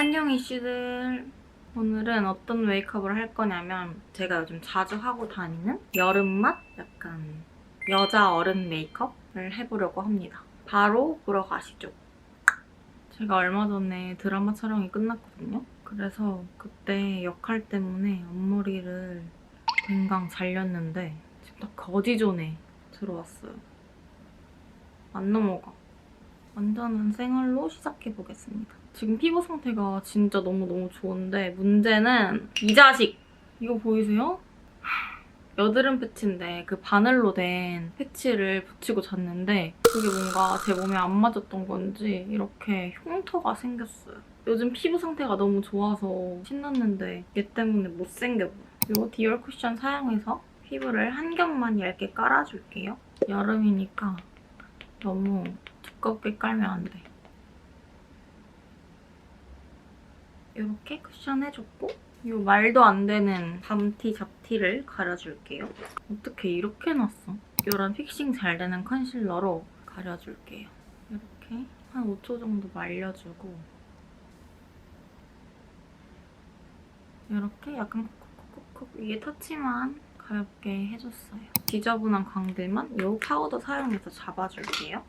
안녕 이슈들. 오늘은 어떤 메이크업을 할 거냐면 제가 요즘 자주 하고 다니는 여름맛? 약간 여자 어른 메이크업을 해보려고 합니다. 바로 보러 가시죠. 제가 얼마 전에 드라마 촬영이 끝났거든요. 그래서 그때 역할 때문에 앞머리를 괭강 잘렸는데 지금 딱 거지존에 들어왔어요. 안 넘어가. 완전한 생얼로 시작해보겠습니다. 지금 피부 상태가 진짜 너무너무 좋은데 문제는 이 자식! 이거 보이세요? 여드름 패치인데 그 바늘로 된 패치를 붙이고 잤는데 그게 뭔가 제 몸에 안 맞았던 건지 이렇게 흉터가 생겼어요. 요즘 피부 상태가 너무 좋아서 신났는데 얘 때문에 못생겨 보여요. 이 디올 쿠션 사용해서 피부를 한 겹만 얇게 깔아줄게요. 여름이니까 너무 두껍게 깔면 안 돼. 이렇게 쿠션 해줬고 이 말도 안 되는 밤티 잡티를 가려줄게요. 어떻게 이렇게 놨어? 이런 픽싱 잘 되는 컨실러로 가려줄게요. 이렇게 한 5초 정도 말려주고 이렇게 약간 콕콕콕콕 위에 터치만 가볍게 해줬어요. 지저분한 광들만 이 파우더 사용해서 잡아줄게요.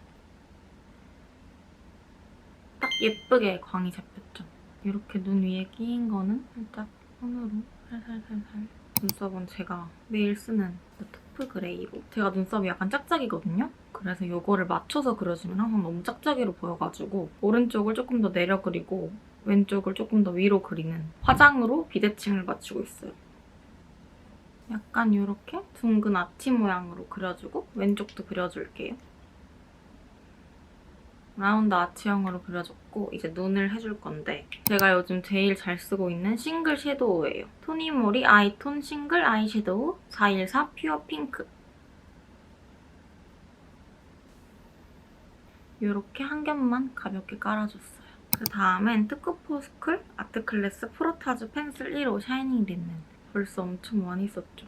딱 예쁘게 광이 잡혔죠? 이렇게 눈 위에 끼인 거는 살짝 손으로 살살살살. 눈썹은 제가 매일 쓰는 토프 그레이로. 제가 눈썹이 약간 짝짝이거든요? 그래서 이거를 맞춰서 그려주면 항상 너무 짝짝이로 보여가지고 오른쪽을 조금 더 내려 그리고 왼쪽을 조금 더 위로 그리는 화장으로 비대칭을 맞추고 있어요. 약간 이렇게 둥근 아치 모양으로 그려주고 왼쪽도 그려줄게요. 라운드 아치형으로 그려줬고 이제 눈을 해줄 건데 제가 요즘 제일 잘 쓰고 있는 싱글 섀도우예요. 토니모리 아이톤 싱글 아이섀도우 414 퓨어 핑크. 이렇게 한 겹만 가볍게 깔아줬어요. 그 다음엔 트쿠포스쿨 아트클래스 프로타주 펜슬 1호 샤이닝 립넨. 벌써 엄청 많이 썼죠.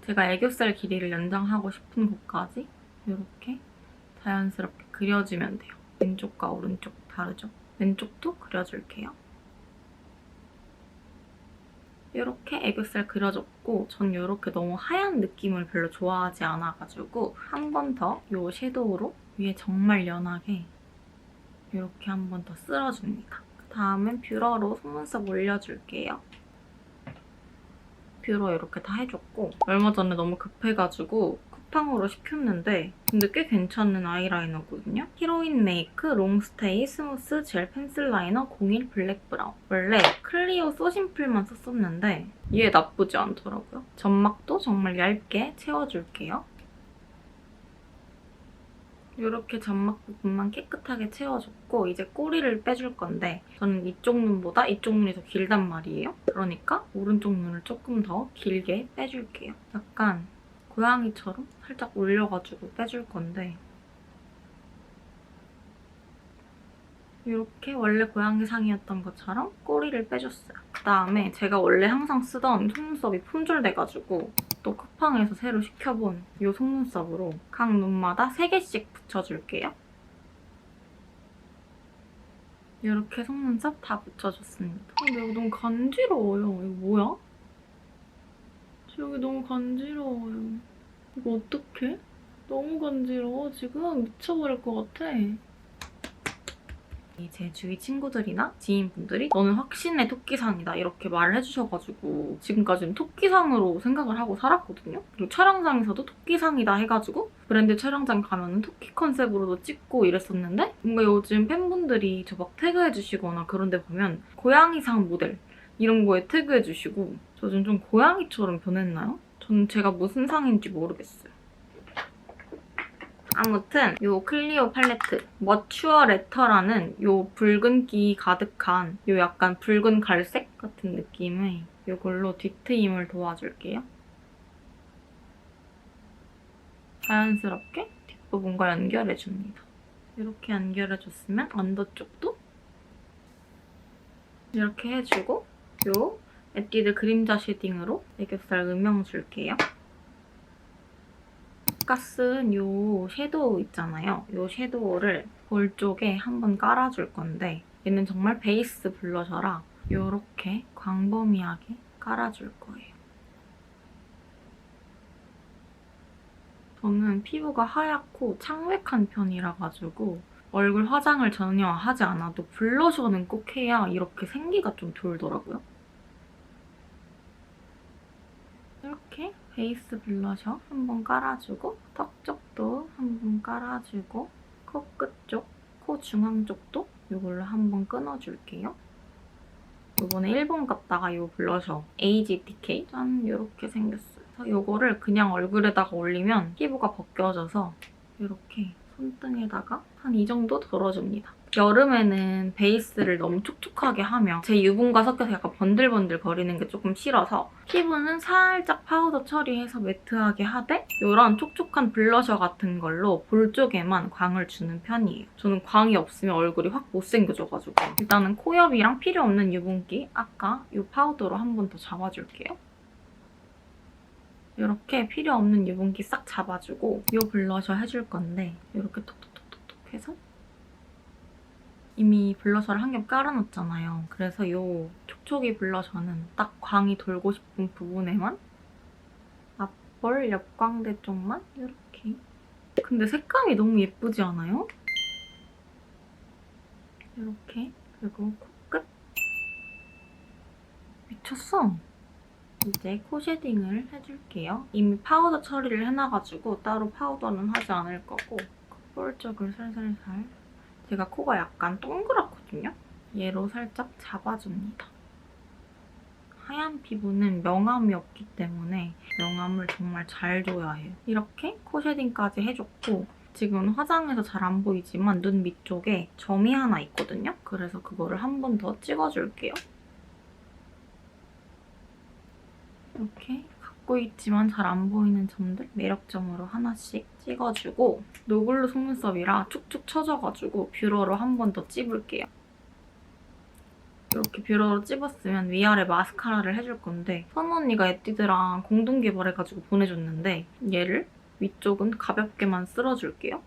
제가 애교살 길이를 연장하고 싶은 곳까지 이렇게 자연스럽게 그려주면 돼요. 왼쪽과 오른쪽 다르죠? 왼쪽도 그려줄게요. 이렇게 애교살 그려줬고 전 이렇게 너무 하얀 느낌을 별로 좋아하지 않아가지고 한 번 더 이 섀도우로 위에 정말 연하게 이렇게 한 번 더 쓸어줍니다. 그 다음엔 뷰러로 속눈썹 올려줄게요. 뷰러 이렇게 다 해줬고 얼마 전에 너무 급해가지고 쿠팡으로 시켰는데 근데 꽤 괜찮은 아이라이너거든요. 히로인 메이크 롱스테이 스무스 젤 펜슬 라이너 01 블랙 브라운. 원래 클리오 소심플만 썼었는데 얘 나쁘지 않더라고요. 점막도 정말 얇게 채워줄게요. 이렇게 점막 부분만 깨끗하게 채워줬고 이제 꼬리를 빼줄 건데 저는 이쪽 눈보다 이쪽 눈이 더 길단 말이에요. 그러니까 오른쪽 눈을 조금 더 길게 빼줄게요. 약간 고양이처럼 살짝 올려가지고 빼줄 건데 이렇게 원래 고양이상이었던 것처럼 꼬리를 빼줬어요. 그다음에 제가 원래 항상 쓰던 속눈썹이 품절돼가지고 또 쿠팡에서 새로 시켜본 이 속눈썹으로 각 눈마다 3개씩 붙여줄게요. 이렇게 속눈썹 다 붙여줬습니다. 근데 여기 너무 간지러워요. 이거 뭐야? 여기 너무 간지러워요. 이거 어떡해? 너무 간지러워. 지금 미쳐버릴 것 같아. 제 주위 친구들이나 지인분들이 너는 확신의 토끼상이다 이렇게 말을 해주셔가지고 지금까지는 토끼상으로 생각을 하고 살았거든요. 그리고 촬영장에서도 토끼상이다 해가지고 브랜드 촬영장 가면은 토끼 컨셉으로도 찍고 이랬었는데 뭔가 요즘 팬분들이 저 막 태그해주시거나 그런 데 보면 고양이상 모델 이런 거에 태그해주시고 저 좀 고양이처럼 변했나요? 저는 제가 무슨 상인지 모르겠어요. 아무튼 이 클리오 팔레트 머추어 레터라는 이 붉은기 가득한 이 약간 붉은 갈색 같은 느낌의 이걸로 뒤트임을 도와줄게요. 자연스럽게 뒷부분과 연결해줍니다. 이렇게 연결해줬으면 언더 쪽도 이렇게 해주고 이 에뛰드 그림자 쉐딩으로 애교살 음영 줄게요. 아까 쓴 이 섀도우 있잖아요. 이 섀도우를 볼 쪽에 한번 깔아줄 건데 얘는 정말 베이스 블러셔라 이렇게 광범위하게 깔아줄 거예요. 저는 피부가 하얗고 창백한 편이라 가지고 얼굴 화장을 전혀 하지 않아도 블러셔는 꼭 해야 이렇게 생기가 좀 돌더라고요. 이렇게 베이스 블러셔 한번 깔아주고 턱 쪽도 한번 깔아주고 코끝 쪽, 코 중앙 쪽도 이걸로 한번 끊어줄게요. 이번에 일본 갔다가 이 블러셔 AGDK 짠 이렇게 생겼어요. 이거를 그냥 얼굴에다가 올리면 피부가 벗겨져서 이렇게 손등에다가 한 이 정도 덜어줍니다. 여름에는 베이스를 너무 촉촉하게 하면 제 유분과 섞여서 약간 번들번들 거리는 게 조금 싫어서 피부는 살짝 파우더 처리해서 매트하게 하되 이런 촉촉한 블러셔 같은 걸로 볼 쪽에만 광을 주는 편이에요. 저는 광이 없으면 얼굴이 확 못생겨져가지고 일단은 코옆이랑 필요 없는 유분기 아까 이 파우더로 한 번 더 잡아줄게요. 이렇게 필요 없는 유분기 싹 잡아주고 이 블러셔 해줄 건데 이렇게 톡톡톡톡 해서 이미 블러셔를 한 겹 깔아놨잖아요. 그래서 이 촉촉이 블러셔는 딱 광이 돌고 싶은 부분에만 앞볼, 옆광대 쪽만 이렇게. 근데 색감이 너무 예쁘지 않아요? 이렇게. 그리고 코끝. 미쳤어. 이제 코 쉐딩을 해줄게요. 이미 파우더 처리를 해놔가지고 따로 파우더는 하지 않을 거고 콧볼 쪽을 살살살 제가 코가 약간 동그랗거든요? 얘로 살짝 잡아줍니다. 하얀 피부는 명암이 없기 때문에 명암을 정말 잘 줘야 해요. 이렇게 코 쉐딩까지 해줬고 지금 화장해서 잘 안 보이지만 눈 밑쪽에 점이 하나 있거든요? 그래서 그거를 한 번 더 찍어줄게요. 이렇게 갖고 있지만 잘 안 보이는 점들 매력점으로 하나씩 찍어주고 노블루 속눈썹이라 축축 처져가지고 뷰러로 한 번 더 찝을게요. 이렇게 뷰러로 찝었으면 위아래 마스카라를 해줄 건데 선우 언니가 에뛰드랑 공동 개발해가지고 보내줬는데 얘를 위쪽은 가볍게만 쓸어줄게요.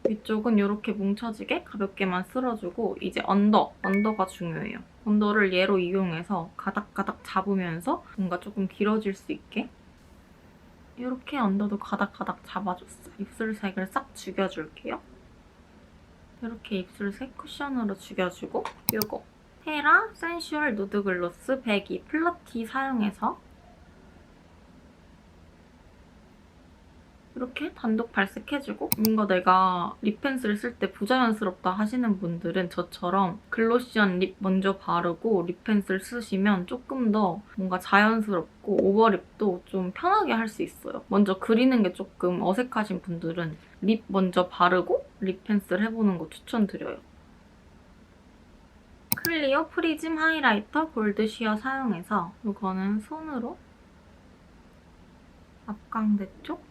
위쪽은 이렇게 뭉쳐지게 가볍게만 쓸어주고 이제 언더가 중요해요. 언더를 얘로 이용해서 가닥가닥 잡으면서 뭔가 조금 길어질 수 있게 이렇게 언더도 가닥가닥 잡아줬어요. 입술색을 싹 죽여줄게요. 이렇게 입술색 쿠션으로 죽여주고 이거 테라 센슈얼 누드 글로스 102 플러티 사용해서 이렇게 단독 발색해주고 뭔가 내가 립 펜슬 쓸 때 부자연스럽다 하시는 분들은 저처럼 글로시한 립 먼저 바르고 립 펜슬 쓰시면 조금 더 뭔가 자연스럽고 오버립도 좀 편하게 할 수 있어요. 먼저 그리는 게 조금 어색하신 분들은 립 먼저 바르고 립 펜슬 해보는 거 추천드려요. 클리오 프리즘 하이라이터 골드 쉬어 사용해서 이거는 손으로 앞광대 쪽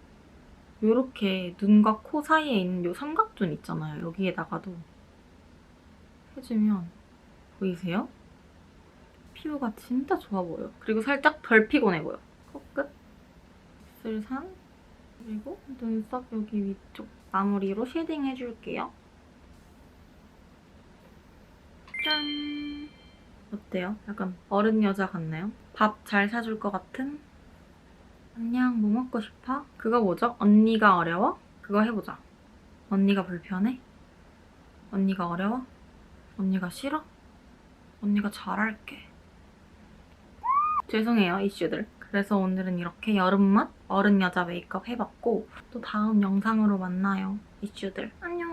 이렇게 눈과 코 사이에 있는 이 삼각존 있잖아요. 여기에다가도 해주면 보이세요? 피부가 진짜 좋아 보여요. 그리고 살짝 덜 피곤해 보여. 코끝, 입술산, 그리고 눈썹 여기 위쪽 마무리로 쉐딩 해줄게요. 짠! 어때요? 약간 어른 여자 같나요? 밥 잘 사줄 것 같은? 안녕, 뭐 먹고 싶어? 그거 뭐죠? 언니가 어려워? 그거 해보자. 언니가 불편해? 언니가 어려워? 언니가 싫어? 언니가 잘할게. 죄송해요, 이슈들. 그래서 오늘은 이렇게 여름맛 어른 여자 메이크업 해봤고 또 다음 영상으로 만나요, 이슈들. 안녕!